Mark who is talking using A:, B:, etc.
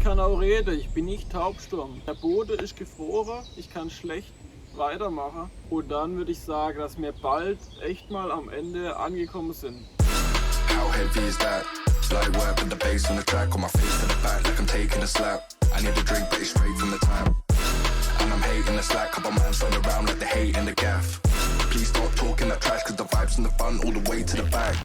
A: kann auch reden, ich bin nicht taubstumm. Der Boden ist gefroren, ich kann schlecht weitermachen. Und dann würde ich sagen, dass wir bald echt mal am Ende angekommen sind.
B: How heavy is that? Light work with the bass on the track, on my face to the back like I'm taking a slap. I need a drink, but it's straight from the tap. And I'm hating the slack, couple man stand around like they hate in the gaff. Please stop talking that trash, cause the vibes and the fun all the way to the back.